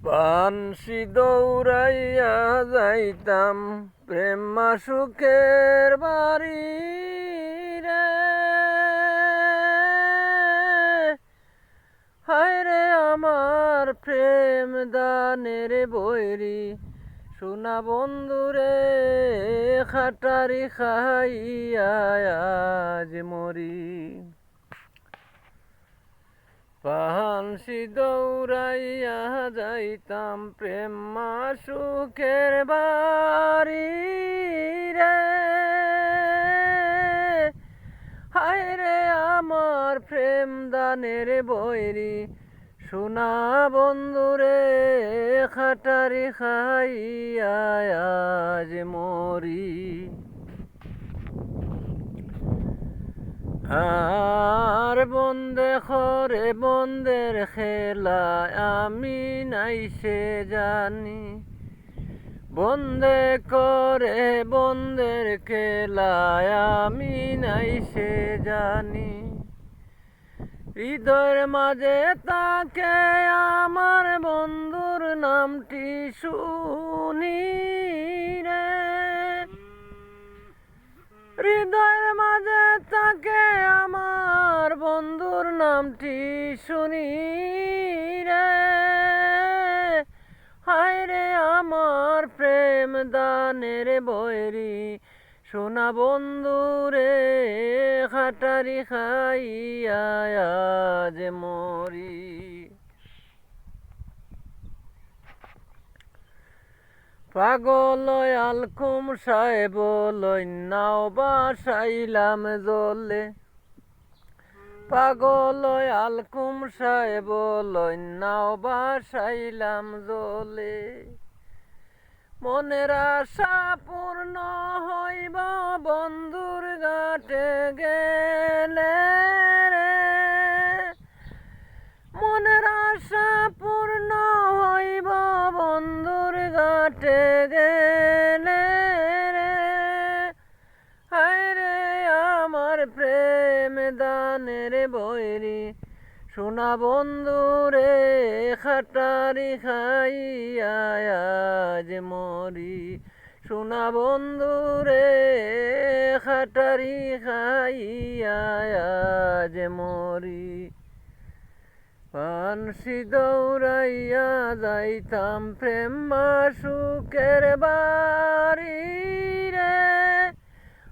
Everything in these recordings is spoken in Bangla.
বানশি দৌড়াইয়া যাইতাম প্রেম সুখের বাড়ি রে। হায় রে আমার প্রেম দানের বৈরি, সোনা বন্ধুরে খাটারি খাইয়া আজ মরি। বানশি দৌড়াইয়া যাইতাম প্রেম সুখের বাড়ি রে। হায় রে আমার প্রেম দানের বৈরি, সোনা বন্ধুরে খাটারি খাইয়া আজ মরি। আর বন্দে খরে বন্দের খেলা আমি নাইসে জানি, বন্দে করে বন্দের খেলা আমি নাইসে জানি। হৃদয়ের মাঝে তাকে আমার বন্ধুর নামটি শুনি রে। হৃদয়ের মাঝে তাকে আমার বন্ধুর নামটি শুনি রে। হায় রে আমার প্রেম দানের বৈরি, সোনা বন্ধুরে খাটারি খাইয়া আজ মরি। পাগল আলকুম সাহেব লইনাও বাসাইলাম জলে, পাগল আলকুম সাহেব লইনাও বাসাইলাম জলে। মনের আশা পূর্ণ হইব বন্ধুর ঘাটে গেলে রে। মনের আশা পূর্ণ হইব বন্ধুর ঘাটে গেলে রে। হায় রে আমার প্রেম দানের বৈরি, সোনা বন্ধুরে খাটারি খাইয়া আজ মরি। সোনা বন্ধুরে খাটারি খাইয়া আজ মরি। বানশি দৌড়াইয়া যাইতাম প্রেম সুখের বাড়ি রে।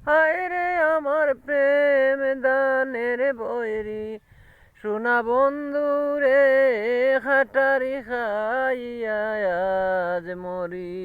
হায় রে আমার প্রেম দানের বৈরি, সোনা বন্ধুরে খাটারি খাইয়া আজ মরি।